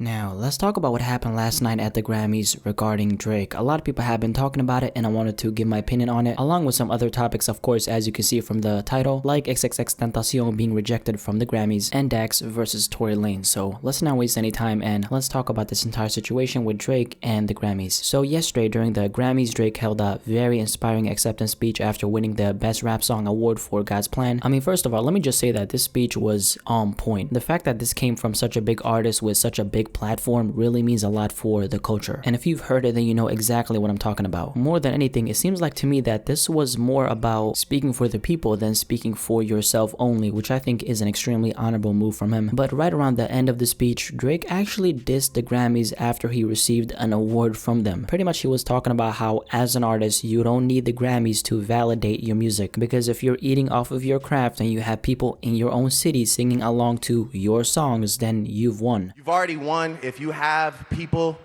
Now, let's talk about what happened last night at the Grammys regarding Drake. A lot of people have been talking about it and I wanted to give my opinion on it, along with some other topics, of course, as you can see from the title, like XXXTentacion being rejected from the Grammys and Dax versus Tory Lanez. So let's not waste any time and let's talk about this entire situation with Drake and the Grammys. So yesterday during the Grammys, Drake held a very inspiring acceptance speech after winning the Best Rap Song award for God's Plan. I mean, first of all, let me just say that this speech was on point. The fact that this came from such a big artist with such a big platform really means a lot for the culture. And if you've heard it, then you know exactly what I'm talking about. More than anything, it seems like to me that this was more about speaking for the people than speaking for yourself only, which I think is an extremely honorable move from him. But right around the end of the speech, Drake actually dissed the Grammys after he received an award from them. Pretty much he was talking about how as an artist, you don't need the Grammys to validate your music, because if you're eating off of your craft and you have people in your own city singing along to your songs, then you've won. You've already won if you have people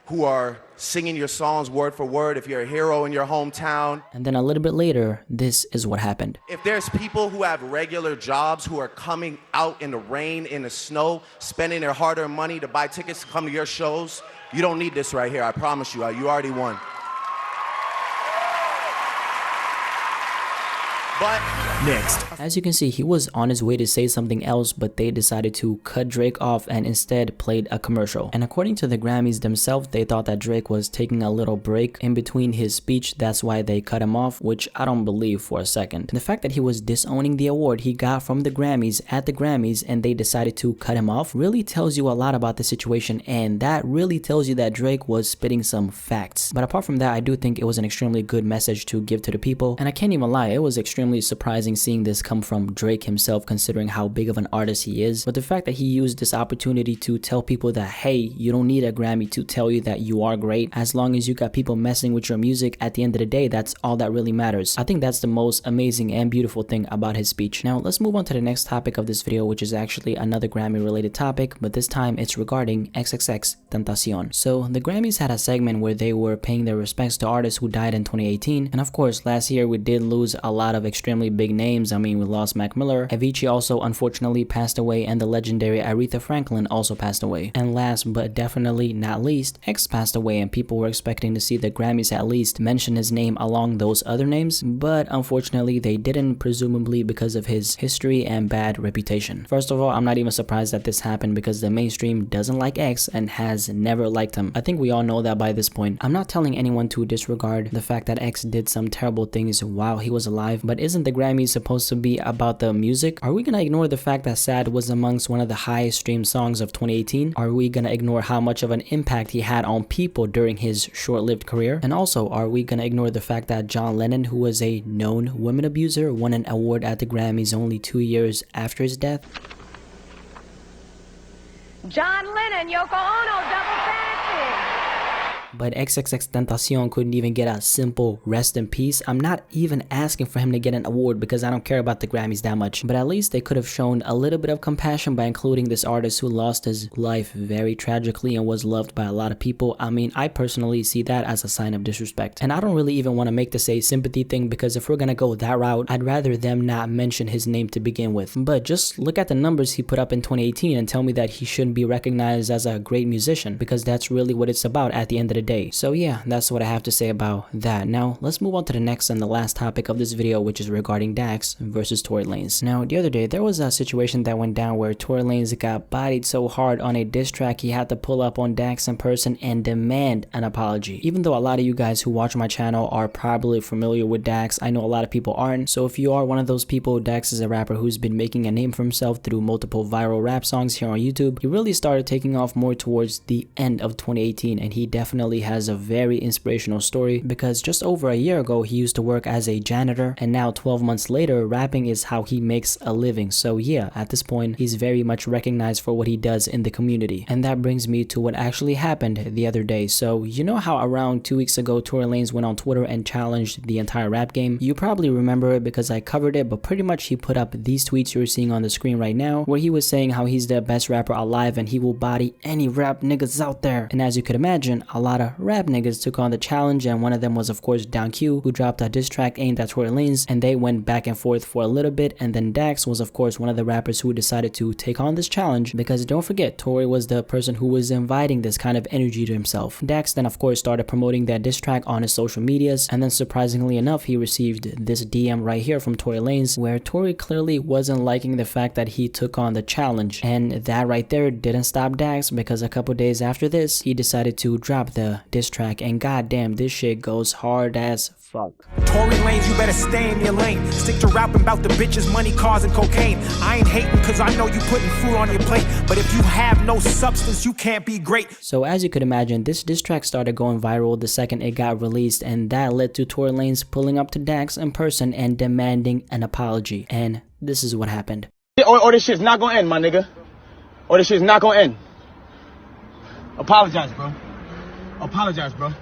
who are singing your songs word for word, if you're a hero in your hometown. And then a little bit later, this is what happened. If there's people who have regular jobs who are coming out in the rain, in the snow, spending their hard-earned money to buy tickets to come to your shows, you don't need this right here, I promise you, you already won. But next, as you can see, he was on his way to say something else, but they decided to cut Drake off and instead played a commercial. And according to the Grammys themselves, they thought that Drake was taking a little break in between his speech. That's why they cut him off, which I don't believe for a second. The fact that he was disowning the award he got from the Grammys at the Grammys and they decided to cut him off really tells you a lot about the situation, and that really tells you that Drake was spitting some facts. But apart from that, I do think it was an extremely good message to give to the people, and I can't even lie, it was extremely surprising seeing this come from Drake himself, considering how big of an artist he is. But the fact that he used this opportunity to tell people that, hey, you don't need a Grammy to tell you that you are great. As long as you got people messing with your music, at the end of the day, that's all that really matters. I think that's the most amazing and beautiful thing about his speech. Now let's move on to the next topic of this video, which is actually another Grammy related topic, but this time it's regarding XXXTentacion. So the Grammys had a segment where they were paying their respects to artists who died in 2018, and of course last year we did lose a lot of extremely big names. I mean, we lost Mac Miller, Avicii also unfortunately passed away, and the legendary Aretha Franklin also passed away. And last but definitely not least, X passed away, and people were expecting to see the Grammys at least mention his name along those other names, but unfortunately they didn't, presumably because of his history and bad reputation. First of all, I'm not even surprised that this happened because the mainstream doesn't like X and has never liked him. I think we all know that by this point. I'm not telling anyone to disregard the fact that X did some terrible things while he was alive, but isn't the Grammys supposed to be about the music? Are we gonna ignore the fact that Sad was amongst one of the highest streamed songs of 2018? Are we gonna ignore how much of an impact he had on people during his short-lived career? And also, are we gonna ignore the fact that John Lennon, who was a known women abuser, won an award at the Grammys only 2 years after his death? John Lennon, Yoko Ono, double fantasy. But XXXTentacion couldn't even get a simple rest in peace. I'm not even asking for him to get an award because I don't care about the Grammys that much. But at least they could have shown a little bit of compassion by including this artist who lost his life very tragically and was loved by a lot of people. I mean, I personally see that as a sign of disrespect. And I don't really even want to make this a sympathy thing, because if we're gonna go that route, I'd rather them not mention his name to begin with. But just look at the numbers he put up in 2018 and tell me that he shouldn't be recognized as a great musician, because that's really what it's about at the end of the day. So yeah, that's what I have to say about that. Now let's move on to the next and the last topic of this video, which is regarding Dax versus Tory Lanez. Now the other day there was a situation that went down where Tory Lanez got bodied so hard on a diss track he had to pull up on Dax in person and demand an apology. Even though a lot of you guys who watch my channel are probably familiar with Dax, I know a lot of people aren't. So if you are one of those people, Dax is a rapper who's been making a name for himself through multiple viral rap songs here on YouTube. He really started taking off more towards the end of 2018, and he definitely has a very inspirational story, because just over a year ago he used to work as a janitor, and now 12 months later rapping is how he makes a living. So yeah, at this point he's very much recognized for what he does in the community. And that brings me to what actually happened the other day. So you know how around 2 weeks ago Tory Lanez went on Twitter and challenged the entire rap game? You probably remember it because I covered it, but pretty much he put up these tweets you're seeing on the screen right now, where he was saying how he's the best rapper alive and he will body any rap niggas out there. And as you could imagine, a lot of rap niggas took on the challenge, and one of them was of course Down Q, who dropped a diss track aimed at Tory Lanez, and they went back and forth for a little bit. And then Dax was of course one of the rappers who decided to take on this challenge, because don't forget, Tory was the person who was inviting this kind of energy to himself. Dax then of course started promoting that diss track on his social medias, and then surprisingly enough, he received this DM right here from Tory Lanez, where Tory clearly wasn't liking the fact that he took on the challenge. And that right there didn't stop Dax, because a couple days after this, he decided to drop the diss track, and goddamn, this shit goes hard as fuck. Tory Lanez, you better stay in your lane. Stick to rapping about the bitches, money, cars, and cocaine. I ain't hating cause I know you putting food on your plate, but if you have no substance, you can't be great. So as you could imagine, this diss track started going viral the second it got released, and that led to Tory Lanez pulling up to Dax in person and demanding an apology. And this is what happened. Or this shit's not gonna end, my nigga. Or this shit's not gonna end. Apologize, bro. Apologize, bro.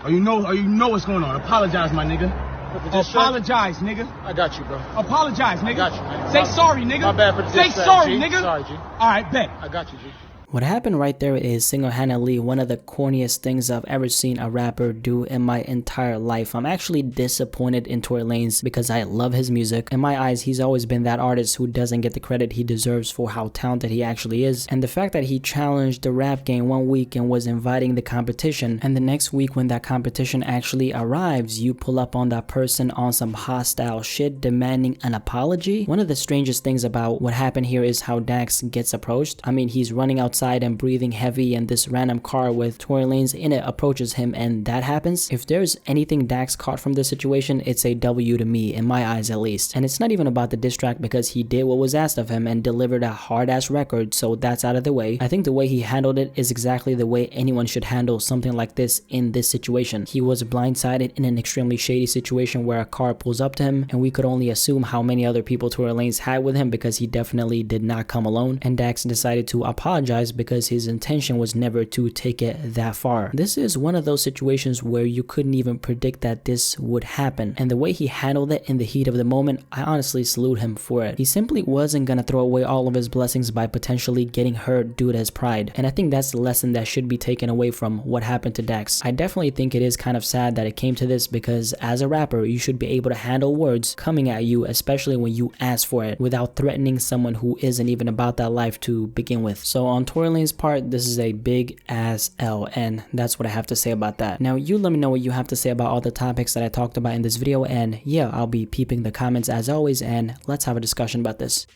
Or you know what's going on. Apologize, my nigga. Apologize, nigga. I got you, bro. Apologize, nigga. I got you, man. Say sorry, nigga. My bad for the diss track, Say sorry, G. Nigga. Sorry, G. All right, bet. I got you, G. What happened right there is single-handedly one of the corniest things I've ever seen a rapper do in my entire life. I'm actually disappointed in Tory Lanez because I love his music. In my eyes, he's always been that artist who doesn't get the credit he deserves for how talented he actually is. And the fact that he challenged the rap game one week and was inviting the competition, and the next week when that competition actually arrives, you pull up on that person on some hostile shit demanding an apology. One of the strangest things about what happened here is how Dax gets approached. I mean, he's running outside and breathing heavy, and this random car with Tory Lanez in it approaches him, and that happens. If there's anything Dax caught from this situation, it's a W to me, in my eyes at least. And it's not even about the diss track, because he did what was asked of him and delivered a hard-ass record, so that's out of the way. I think the way he handled it is exactly the way anyone should handle something like this in this situation. He was blindsided in an extremely shady situation where a car pulls up to him, and we could only assume how many other people Tory Lanez had with him, because he definitely did not come alone, and Dax decided to apologize because his intention was never to take it that far. This is one of those situations where you couldn't even predict that this would happen, and the way he handled it in the heat of the moment, I honestly salute him for it. He simply wasn't gonna throw away all of his blessings by potentially getting hurt due to his pride, and I think that's the lesson that should be taken away from what happened to Dax. I definitely think it is kind of sad that it came to this, because as a rapper, you should be able to handle words coming at you, especially when you ask for it, without threatening someone who isn't even about that life to begin with. So on Tory Lanez's part, this is a big ass L, and that's what I have to say about that. Now you let me know what you have to say about all the topics that I talked about in this video, and yeah, I'll be peeping the comments as always, and let's have a discussion about this.